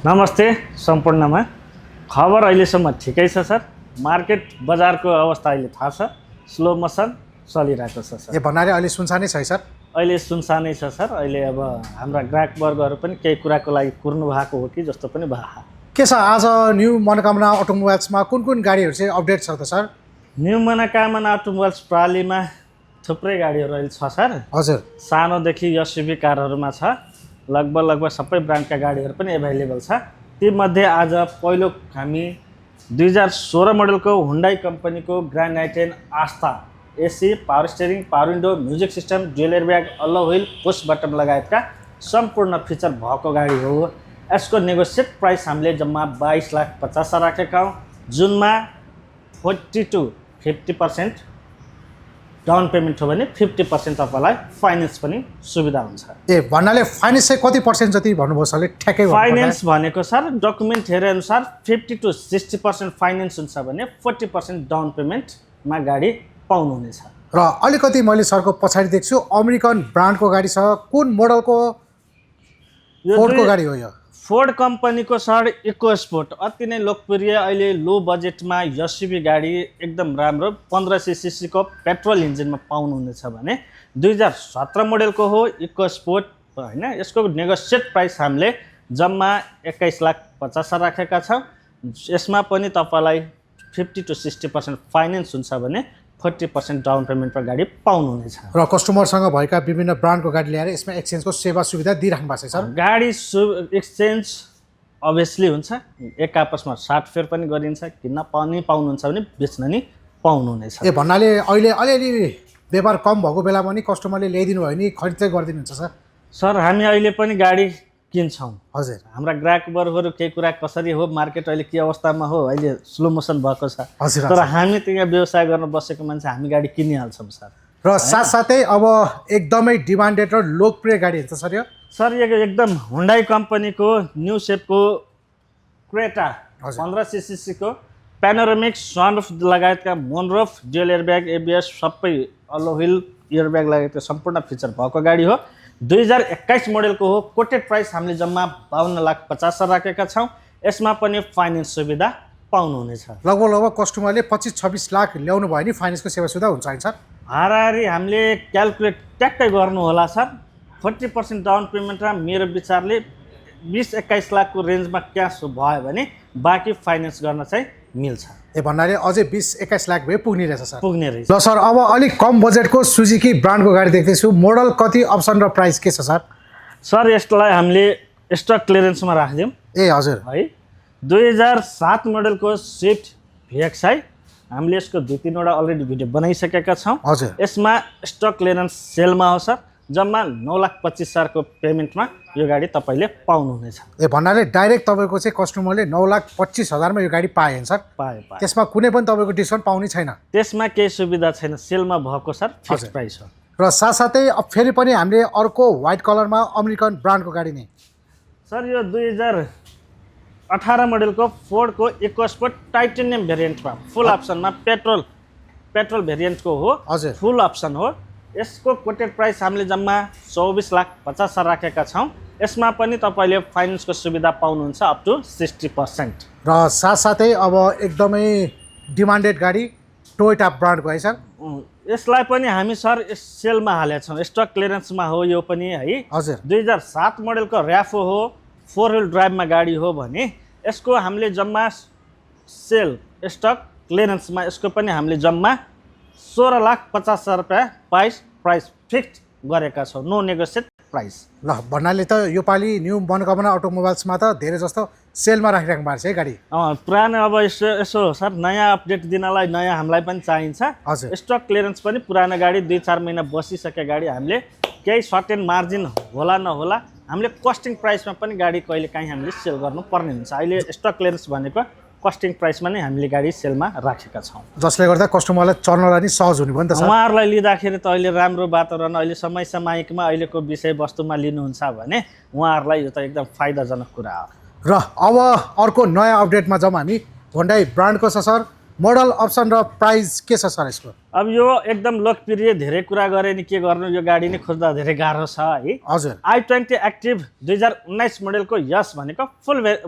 नमस्ते सम्पूर्णमा खबर अहिलेसम्म ठिकै छ सर। मार्केट बजारको अवस्था अहिले थाहा छ, स्लो मोसन चलिरहेको छ सर। ए भन्नाले अहिले सुनसानै छ है सर? अहिले सुनसानै छ सर। अहिले अब हाम्रा ग्राहक वर्गहरू पनि केही कुराको लागि कुर्नु भएको हो कि जस्तो पनि भयो। के छ आज न्यू मनोकामना अटोमोबाइल्समा कुन गाडीहरू चाहिँ अपडेट छ त सर? न्यू मनोकामना अटोमोबाइल्स प्रालीमा थुप्रै गाडीहरू अहिले छ सर। हजुर, सानोदेखि एसयुभी कारहरूमा छ, लगभग सबै ब्रान्डका गाडीहरू पनि एभाइलेबल छ। तीमध्ये आज पहिलो हामी 2016 मोडलको हुन्डाई कम्पनीको grand i10 Asta AC, power steering, power window, music system, dual airbag, alloy wheel, push button लगायतका सम्पूर्ण फिचर भएको गाडी हो। यसको नेगोसिएट प्राइस हामीले जम्मा 22,50,000 राखेका हौँ। जुनमा 40 to 50% डाउन पेमेन्ट हो भने 50% तपाईँलाई फाइनेन्स पनि सुविधा हुन्छ। ए भन्नाले फाइनेन्स चाहिँ कति पर्सेन्ट जति भन्नुभयो सरले? ठ्याक्कै फाइनेन्स भनेको सर डकुमेन्ट हेरेअनुसार 50 to 60% फाइनेन्स हुन्छ भने 40% डाउन पेमेन्टमा गाडी पाउनुहुनेछ। र अलिकति मैले सरको पछाडि देख्छु अमेरिकन ब्रान्डको गाडी छ, कुन मोडलको? फोर्डको गाडी हो यो? फोर्ड कम्पनीको सर इको स्पोर्ट अति नै लोकप्रिय, अहिले लो बजेटमा एसयुभी गाडी एकदम राम्रो 1500 सीसीको पेट्रोल इन्जिनमा पाउनुहुनेछ भने 2017 मोडलको हो इको स्पोर्ट हैन। यसको नेगोसिएट प्राइस हामीले जम्मा 21,50,000 राखेका छौँ। यसमा पनि तपाईलाई 50 to 60% फाइनेन्स हुन्छ भने 40% डाउन पेमेन्टमा गाडी पाउनुहुनेछ। र कस्टमरसँग भएका विभिन्न ब्रान्डको गाडी ल्याएर यसमा एक्सचेन्जको सेवा सुविधा दिइराख्नु भएको छ सर? गाडी एक्सचेन्ज अभियसली हुन्छ, एक आपसमा साटफेर पनि गरिन्छ, किन्न पनि पाउनुहुन्छ भने बेच्न नि पाउनुहुनेछ। ए भन्नाले अहिले अलिअलि व्यापार कम भएको बेलामा नि कस्टमरले ल्याइदिनु भयो भने खरिद चाहिँ गरिदिनुहुन्छ सर? सर हामी अहिले पनि गाडी किन्छौँ। हजुर, हाम्रा ग्राहक वर्गहरू केही कुरा कसरी हो, मार्केट अहिले के अवस्थामा हो, अहिले स्लो मोसन भएको छ। हजुर, तर हामी त्यहाँ व्यवसाय गर्न बसेको मान्छे हामी गाडी किनिहाल्छौँ सर। र साथसाथै अब एकदमै डिमान्डेड र लोकप्रिय गाडी हुन्छ सर यो? सर यो एकदम हुन्डाई कम्पनीको न्यू सेपको क्रेटा 1500 सीसीको प्यानोरामिक सनरुफ लगायतका मोनरुफ, ड्युअल एयरब्याग, एबिएस सबै अल्लो व्हिल एयरब्याग लगायतका सम्पूर्ण फिचर भएको गाडी हो। 2021 मोडलको हो। कोटेड प्राइस हामीले जम्मा 52,50,000 राखेका छौँ। यसमा पनि फाइनेन्स सुविधा पाउनुहुनेछ। लगभग कस्टमरले 25-26 लाख ल्याउनु भयो भने फाइनेन्सको सेवा सुविधा हुन्छ है सर? हाराहारी हामीले क्यालकुलेट ट्याक्कै गर्नु होला सर। 40% डाउन पेमेन्टमा मेरो विचारले 20-21 लाखको रेन्जमा क्यास भयो भने बाँकी फाइनेन्स गर्न चाहिँ मिल्छ। ए भन्नाले अझै 20-21 लाख भए पुग्ने रहेछ सर? पुग्ने रहेछ। ल सर अब अलिक कम बजेटको सुजुकी ब्रान्डको गाडी देख्दैछु, मोडल कति, अप्सन र प्राइस के छ सर? सर यसलाई हामीले स्टक क्लियरेन्समा राखिदिउँ। ए हजुर है, 2007 मोडलको स्विफ्ट VXI हामीले यसको 2-3वटा अलरेडी भिडियो बनाइसकेका छौँ। हजुर, यसमा स्टक क्लियरेन्स सेलमा हो सर। जम्मा 9,25,000 को पेमेन्टमा यो गाडी तपाईँले पाउनुहुनेछ। ए भन्नाले डाइरेक्ट तपाईँको चाहिँ कस्टमरले 9,25,000 मा यो गाडी पाए सर? पाए। त्यसमा कुनै पनि तपाईँको डिस्काउन्ट पाउने छैन? त्यसमा केही सुविधा छैन, सेलमा भएको सर फिक्स प्राइस हो। र साथसाथै अब फेरि पनि हामीले अर्को व्हाइट कलरमा अमेरिकन ब्रान्डको गाडी नै सर यो 2018 मोडलको फोर्डको इको स्पोर्ट टाइटेनियम भेरिएन्टमा फुल अप्सनमा पेट्रोल भेरिएन्टको हो। हजुर, फुल अप्सन हो। यसको कोटेड प्राइस हामीले जम्मा 24,50,000 राखेका छौँ। यसमा पनि तपाईँले फाइनेन्सको सुविधा पाउनुहुन्छ अप टु 60%। र साथसाथै अब एकदमै डिमान्डेड गाडी टोयोटा ब्रान्डको है सर? यसलाई पनि हामी सर सेलमा हालेका छौँ, स्टक क्लियरेन्समा हो यो पनि है। हजुर, 2007 मोडलको र्याफो हो, 4 व्हिल ड्राइभमा गाडी हो भने यसको हामीले जम्मा सेल स्टक क्लियरेन्समा यसको पनि हामीले जम्मा 16,50,000 रुपियाँ प्राइस फिक्स गरेका छौँ, नो नेगोसिएट प्राइस। ल भन्नाले त योपालि न्यू मनोकामना अटोमोबाइल्समा त धेरै जस्तो सेलमा राखिराख्नु भएको छ है गाडी? पुरानो अब यसो सर नयाँ अपडेट दिनलाई नयाँ हामीलाई पनि चाहिन्छ। हजुर, स्टक क्लियरेन्स पनि पुरानो गाडी 2-4 महिना बसिसके गाडी हामीले केही सर्टेन मार्जिन होला नहोला हामीले कस्टिङ प्राइसमा पनि गाडी कहिले काहीँ हामीले सेल गर्नुपर्ने हुन्छ। अहिले स्टक क्लियरेन्स भनेको कस्टिङ प्राइसमा नै हामीले गाडी सेलमा राखेका छौँ, जसले गर्दा कस्टमरलाई चल्नलाई नि सहज हुने भयो नि त सर? उहाँहरूलाई लिँदाखेरि त अहिले राम्रो वातावरण, अहिले समय सामयिकमा अहिलेको विषयवस्तुमा लिनुहुन्छ भने उहाँहरूलाई यो त एकदम फाइदाजनक कुरा हो। र अब अर्को नयाँ अपडेटमा जाउँ हामी। हुन्डाई ब्रान्डको छ सर, मोडल अप्सन र प्राइस के छ सर यसको? अब यो एकदम लोकप्रिय, धेरै कुरा गरे नि के गर्नु, यो गाडी नै खोज्दा धेरै गाह्रो छ है। हजुर i20 एक्टिभ 2019 मोडलको यस भनेको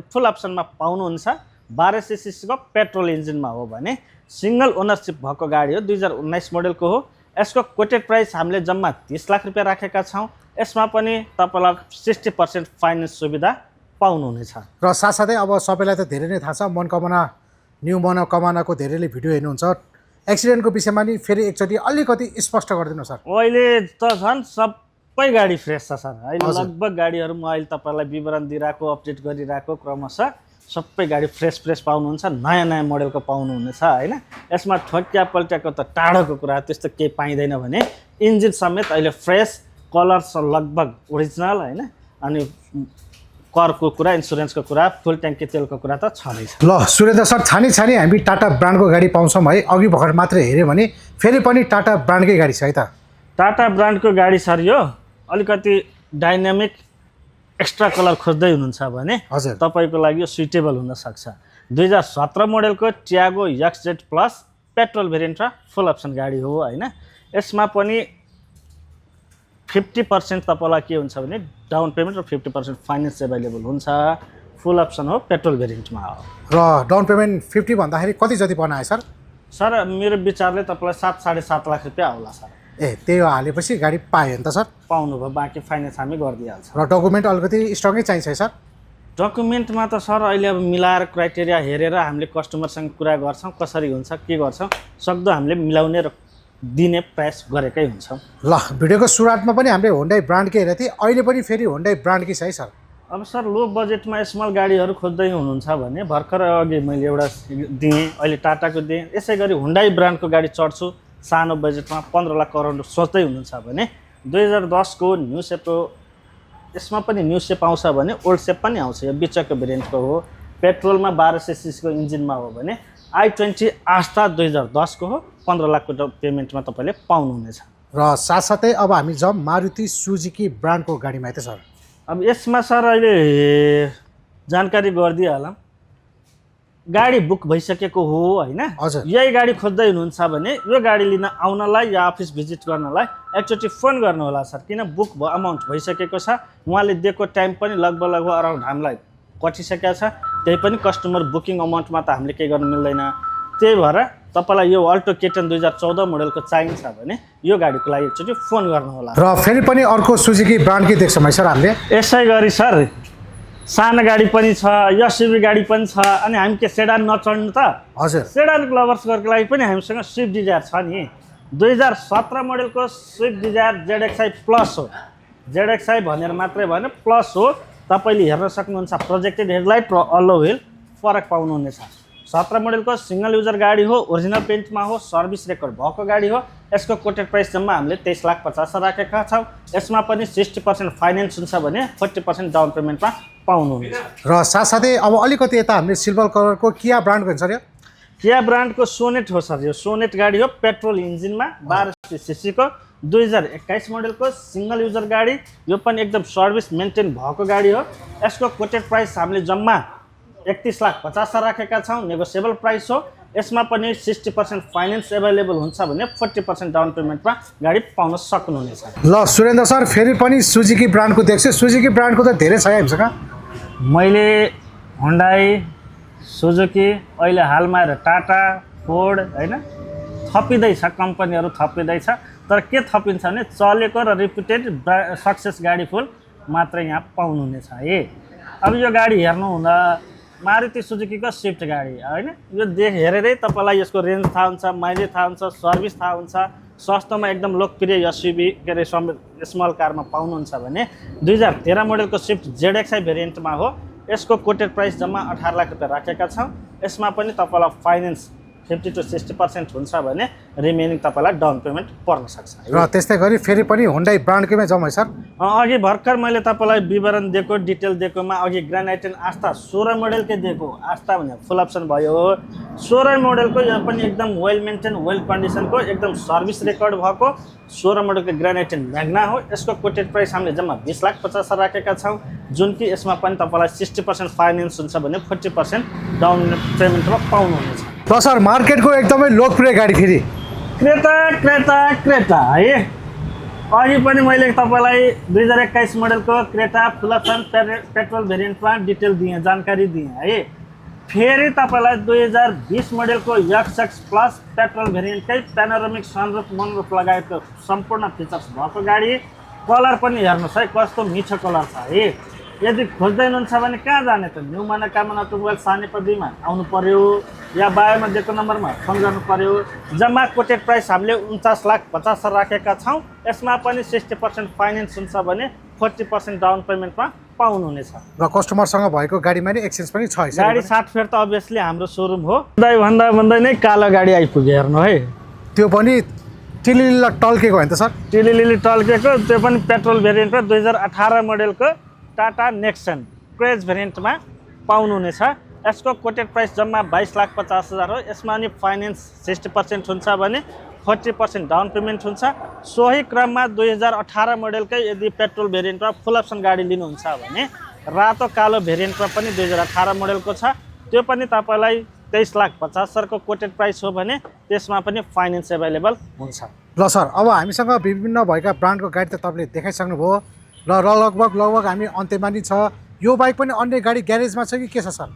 फुल अप्सनमा पाउनुहुन्छ। 1200 सीसीको पेट्रोल इन्जिनमा हो भने सिङ्गल ओनरसिप भएको गाडी हो, 2019 मोडलको हो। यसको कोटेड प्राइस हामीले जम्मा 30 लाख रुपियाँ राखेका छौँ। यसमा पनि तपाईँलाई 60% फाइनेन्स सुविधा पाउनुहुनेछ। र साथसाथै अब सबैलाई त धेरै नै थाहा छ, मनोकामना न्यू मनोकामनाको धेरैले भिडियो हेर्नुहुन्छ। एक्सिडेन्टको विषयमा नि फेरि एकचोटि अलिकति स्पष्ट गरिदिनु सर। अहिले त झन् सबै गाडी फ्रेस छ सर। अहिले हजुर। लगभग गाडीहरू म अहिले तपाईँलाई विवरण दिइरहेको, अपडेट गरिरहेको क्रमशः सबै गाडी फ्रेस पाउनुहुन्छ, नयाँ मोडलको पाउनुहुनेछ होइन। यसमा ठोक्या पल्ट्याको त टाढोको कुरा, त्यस्तो केही पाइँदैन भने इन्जिन समेत अहिले फ्रेस, कलर लगभग ओरिजिनल होइन। अनि करको कुरा, इन्सुरेन्सको कुरा, फुल ट्याङ्की तेलको कुरा त छँदैछ। ल सुरेन्द्र सर, छानी हामी टाटा ब्रान्डको गाडी पाउँछौँ है। अघि भर्खर मात्रै हेऱ्यो भने फेरि पनि टाटा ब्रान्डकै गाडी छ है त? टाटा ब्रान्डको गाडी सर यो अलिकति डाइनामिक एक्स्ट्रा कलर खोज्दै हुनुहुन्छ भने हजुर तपाईँको लागि यो सुइटेबल हुनसक्छ। 2017 मोडलको ट्यागो XZ प्लस पेट्रोल भेरिएन्ट र फुल अप्सन गाडी हो होइन। यसमा पनि 50% तपाईँलाई के हुन्छ भने डाउन पेमेन्ट र 50% फाइनेन्स एभाइलेबल हुन्छ। फुल अप्सन हो, पेट्रोल भेरिएन्टमा हो। र डाउन पेमेन्ट 50 भन्दाखेरि कति जति बनायो सर? सर मेरो विचारले तपाईँलाई 7-7.5 लाख रुपियाँ आउला सर। ए त्यही हालेपछि गाडी पायो नि त सर? पाउनुभयो, बाँकी फाइनेन्स हामी गरिदिइहाल्छौँ। र डकुमेन्ट अलिकति स्ट्रङै चाहिन्छ है सर? डकुमेन्टमा त सर अहिले अब मिलाएर क्राइटेरिया हेरेर हामीले कस्टमरसँग कुरा गर्छौँ, कसरी हुन्छ के गर्छौँ, सक्दो हामीले मिलाउने र दिने प्रयास गरेकै हुन्छौँ। ल भिडियोको सुरुवातमा पनि हामीले होन्डाई ब्रान्डकै हेरेको थिएँ, अहिले पनि फेरि होन्डाई ब्रान्डकै छ है सर? अब सर लो बजेटमा स्मल गाडीहरू खोज्दै हुनुहुन्छ भने भर्खर अघि मैले एउटा दिएँ, अहिले टाटाको दिएँ। यसै गरी होन्डाई ब्रान्डको गाडी चढ्छु सानो बजेटमा 15 लाख अराउन्ड सोच्दै हुनुहुन्छ भने 2010 को न्यू सेपको, यसमा पनि न्यू सेप आउँछ भने ओल्ड सेप पनि आउँछ। यो बिचको भेरिएन्टको हो, पेट्रोलमा 1200 सीसीको इन्जिनमा हो भने i20 आस्था 2010 को हो, 15 लाखको पेमेन्टमा तपाईँले पाउनुहुनेछ। र साथसाथै अब हामी जाउँ मारुति सुजुकी ब्रान्डको गाडीमा त सर। अब यसमा सर अहिले जानकारी गरिदिइहालौँ, गाडी बुक भइसकेको हो होइन। हजुर यही गाडी खोज्दै हुनुहुन्छ भने यो गाडी लिन आउनलाई या अफिस भिजिट गर्नलाई एकचोटि फोन गर्नु होला सर, किन बुक अमाउन्ट भइसकेको छ। उहाँले दिएको टाइम पनि लगभग अराउन्ड हामीलाई कटिसकेको छ, त्यही पनि कस्टमर बुकिङ अमाउन्टमा त हामीले केही गर्नु मिल्दैन। त्यही भएर तपाईँलाई यो अल्टो केटन 2014 मोडलको चाहिन्छ भने यो गाडीको लागि एकचोटि फोन गर्नु होला। र फेरि पनि अर्को सुजुकी ब्रान्डकै देख्छौँ है सर हामीले? यसै गरी सर सानो गाडी पनि छ, एसयुभी गाडी पनि छ। अनि हामी के सेडान नचढ्नु त? हजुर सेडान लभर्सहरूको लागि पनि हामीसँग स्विफ्ट डिजायर छ नि। 2017 मोडलको स्विफ्ट डिजायर ZXi प्लस हो। ZXi भनेर मात्रै भने प्लस हो। तपाईँले हेर्न सक्नुहुन्छ प्रोजेक्टेड हेडलाइट र अल्लो व्हिल फरक पाउनुहुनेछ। 17 मोडलको सिङ्गल युजर गाडी हो, ओरिजिनल पेन्टमा हो, सर्भिस रेकर्ड भएको गाडी हो। यसको कोटेड प्राइस जम्मा हामीले 23,50,000 राखेका छौँ। यसमा पनि 60% फाइनेन्स हुन्छ भने 40% डाउन पेमेन्टमा पाउनुहुनेछ। र साथसाथै अब अलिकति यता हामीले सिल्भर कलरको किया ब्रान्डको हुन्छ सर यो? किया ब्रान्डको सोनेट हो सर। यो सोनेट गाडी हो, पेट्रोल इन्जिनमा 1200 सीसीको 2021 मोडलको सिङ्गल युजर गाडी। यो पनि एकदम सर्भिस मेन्टेन भएको गाडी हो। यसको कोटेड प्राइस हामीले जम्मा 31,50,000 राखेका छौँ, नेगोसिएबल प्राइस हो। यसमा पनि 60% फाइनेन्स एभाइलेबल हुन्छ भने 40% डाउन पेमेन्टमा गाडी पाउन सक्नुहुनेछ। ल सुरेन्द्र सर, फेरि पनि सुजुकी ब्रान्डको देख्छु। सुजुकी ब्रान्डको त धेरै छ हामीसँग। मैले होन्डाई, सुजुकी, अहिले हालमा टाटा, फोर्ड होइन थपिँदैछ, कम्पनीहरू थपिँदैछ। तर के थपिन्छ भने चलेको र रिप्युटेड सक्सेस गाडी फुल मात्रै यहाँ पाउनुहुनेछ है। अब यो गाडी हेर्नुहुँदा मारुति सुजुकीको स्विफ्ट गाडी होइन, यो हेरेरै तपाईँलाई यसको रेन्ज थाहा हुन्छ, माइलेज थाहा हुन्छ, सर्भिस थाहा हुन्छ। सस्तोमा एकदम लोकप्रिय एसयुभी के अरे स्मल कारमा पाउनुहुन्छ भने 2013 मोडलको स्विफ्ट ZXi भेरिएन्टमा हो। यसको कोटेड प्राइस जम्मा 18 लाख रुपियाँ राखेका छौँ। यसमा पनि तपाईँलाई फाइनेन्स 50 to 60% हुन्छ भने रिमेनिङ तपाईँलाई डाउन पेमेन्ट पर्न सक्छ। र त्यस्तै गरी फेरि पनि होन्डाई ब्रान्डकैमा जाउँ है सर? अघि भर्खर मैले तपाईँलाई विवरण दिएको, डिटेल दिएकोमा अघि ग्रान्ड आइटेन आस्था 16 मोडलकै दिएको। आस्था भने फुल अप्सन भयो। 16 मोडलको यो पनि एकदम वेल मेन्टेन, वेल कन्डिसनको, एकदम सर्भिस रेकर्ड भएको 16 मोडलको ग्रान्ड आइटेन म्याग्ना हो। यसको कोटेड प्राइस हामीले जम्मा 20,50,000 राखेका छौँ, जुन कि यसमा पनि तपाईँलाई 60% फाइनेन्स हुन्छ भने 40% डाउन पेमेन्टमा पाउनुहुनेछ। ल सर मार्केटको एकदमै लोकप्रिय गाडी फेरि क्रेटा है अघि पनि मैले तपाईँलाई 2021 मोडलको क्रेटा फुल अप्सन पेट्रोल भेरिएन्टमा डिटेल दिएँ, जानकारी दिएँ है। फेरि तपाईँलाई 2020 मोडलको एक्सएक्स प्लस पेट्रोल भेरिएन्टकै प्यानोरामिक सनरुफ मनरुफ लगायतको सम्पूर्ण फिचर्स भएको गाडी। कलर पनि हेर्नुहोस् है कस्तो मिठो कलर छ है। यदि खोज्दै हुनुहुन्छ भने कहाँ जाने त? न्यू मनोकामना अटोमोबाइल सानेपा 2 मा आउनु पर्यो या बायोमा दिएको नम्बरमा फोन गर्नु पर्यो। जम्मा कोटेड प्राइस हामीले 49,50,000 राखेका छौँ। यसमा पनि 60% फाइनेन्स हुन्छ भने 40% डाउन पेमेन्टमा पाउनुहुनेछ र कस्टमरसँग भएको गाडीमा नि एक्सचेन्ज पनि छ। गाडी 60 फेर त अभियसली हाम्रो सोरुम हो। भन्दा नै कालो गाडी आइपुग्यो हेर्नु है। त्यो पनि टिलिलिला टल्केको होइन त सर? टिलिलिली टल्केको, त्यो पनि पेट्रोल भेरिएन्टमा 2018 मोडलको टाटा नेक्सन क्रेज भेरिएन्टमा पाउनुहुनेछ। यसको कोटेड प्राइस जम्मा 22,50,000 हो। यसमा नि फाइनेन्स 60% हुन्छ भने 40% डाउन पेमेन्ट हुन्छ। सोही क्रममा 2018 मोडलकै यदि पेट्रोल भेरिएन्टमा फुल अप्सन गाडी लिनुहुन्छ भने रातो कालो भेरिएन्टमा पनि 2018 मोडलको छ। त्यो पनि तपाईँलाई 23,50,000 को कोटेड प्राइस हो भने त्यसमा पनि फाइनेन्स एभाइलेबल हुन्छ। ल सर अब हामीसँग विभिन्न भएका ब्रान्डको गाडी त तपाईँले देखाइसक्नुभयो र लगभग हामी अन्त्यमा नि छ। यो बाइक पनि अन्य गाडी ग्यारेजमा छ कि के छ सर?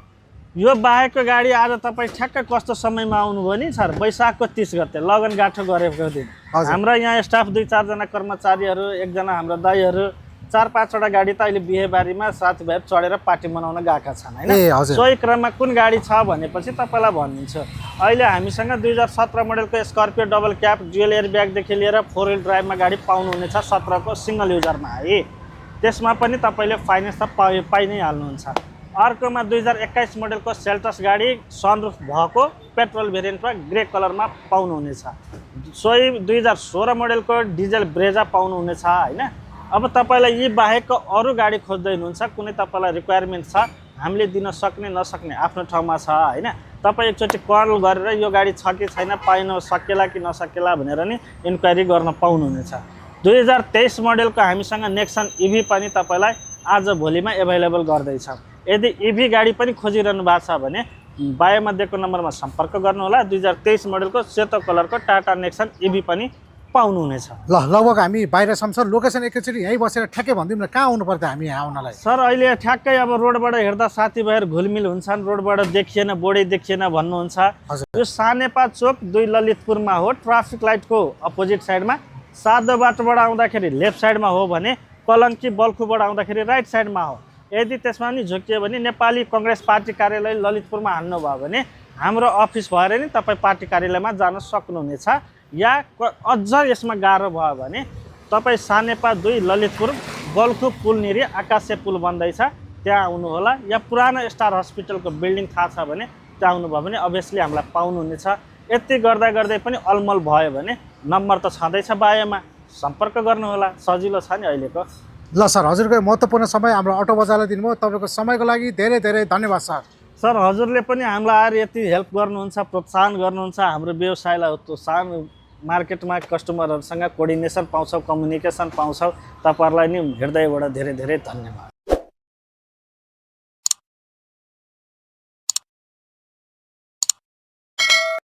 यो बाहेकको गाडी आज तपाईँ ठ्याक्क कस्तो समयमा आउनुभयो नि सर? वैशाखको 30 गते लगन गाँठो गरेको दिन हाम्रो यहाँ स्टाफ 2-4 जना कर्मचारीहरू, 1 जना हाम्रो दाइहरू, 4-5 वटा गाडी त अहिले बिहेबारीमा साथीभाइहरू चढेर पार्टी मनाउन गएका छन् होइन। सोही क्रममा कुन गाडी छ भनेपछि तपाईँलाई भनिदिन्छु। अहिले हामीसँग 2017 मोडलको Scorpio double cab dual air ब्यागदेखि लिएर 4 व्हिल ड्राइभमा गाडी पाउनुहुनेछ 17 को सिङ्गल युजरमा है। त्यसमा पनि तपाईँले फाइनेन्स त पाइ नै हाल्नुहुन्छ। अर्कोमा 2021 मोडलको सेल्टस गाडी सनरुफ भएको पेट्रोल भेरिएन्टमा ग्रे कलरमा पाउनुहुनेछ। सोही 2016 मोडलको डिजल ब्रेजा पाउनुहुनेछ होइन। अब तपाईँलाई यी बाहेकको अरू गाडी खोज्दै हुनुहुन्छ, कुनै तपाईँलाई रिक्वायरमेन्ट छ, हामीले दिन सक्ने नसक्ने आफ्नो ठाउँमा छ होइन। तपाईँ एकचोटि कल गरेर यो गाडी छ कि छैन, पाइन सकेला कि नसकेला भनेर नि इन्क्वायरी गर्न पाउनुहुनेछ। 2023 मोडलको हामीसँग नेक्सन इभी पनि तपाईँलाई आज भोलिमा एभाइलेबल गर्दैछ। यदि इभी गाडी पनि खोजिरहनु भएको छ भने बायोमा दिएको नम्बरमा सम्पर्क गर्नुहोला। 2023 मोडलको सेतो कलरको टाटा नेक्सन इभी पनि पाउनुहुनेछ। ल लगभग हामी बाहिरसम्म छ। लोकेसन एकैचोटि यहीँ बसेर ठ्याक्कै भनिदिउँ न, कहाँ आउनु पर्छ हामी यहाँ आउनलाई? सर अहिले ठ्याक्कै अब रोडबाट हेर्दा साथीभाइहरू घुलमिल हुन्छन्, रोडबाट देखिएन बोर्डै देखिएन भन्नुहुन्छ। यो सानेपा चोक 2 ललितपुरमा हो, ट्राफिक लाइटको अपोजिट साइडमा। सादो बाटोबाट आउँदाखेरि लेफ्ट साइडमा हो भने कलङ्की बल्खुबाट आउँदाखेरि राइट साइडमा हो। यदि त्यसमा नि झुकियो भने नेपाली कङ्ग्रेस पार्टी कार्यालय ललितपुरमा हान्नुभयो भने हाम्रो अफिस भएर नि तपाईँ पार्टी कार्यालयमा जान सक्नुहुनेछ। या अझ यसमा गाह्रो भयो भने तपाईँ सानेपा 2 ललितपुर बल्खु पुलनिर आकाशे पुल बन्दैछ त्यहाँ आउनुहोला। या पुरानो स्टार हस्पिटलको बिल्डिङ थाहा छ भने त्यहाँ आउनुभयो भने अभियसली हामीलाई पाउनुहुनेछ। यति गर्दै पनि अलमल भयो भने नम्बर त छँदैछ बायोमा, सम्पर्क गर्नुहोला, सजिलो छ नि अहिलेको। ल सर हजुरको महत्त्वपूर्ण समय हाम्रो अटो बजारलाई दिनुभयो। तपाईँको समयको लागि धेरै धेरै धन्यवाद सर। सर हजुरले पनि हामीलाई आएर यति हेल्प गर्नुहुन्छ, प्रोत्साहन गर्नुहुन्छ। हाम्रो व्यवसायलाई त्यो सानो मार्केटमा कस्टमरहरूसँग कोअर्डिनेसन पाउँछौँ, कम्युनिकेसन पाउँछौँ। तपाईँहरूलाई नि हृदयबाट धेरै धेरै धन्यवाद।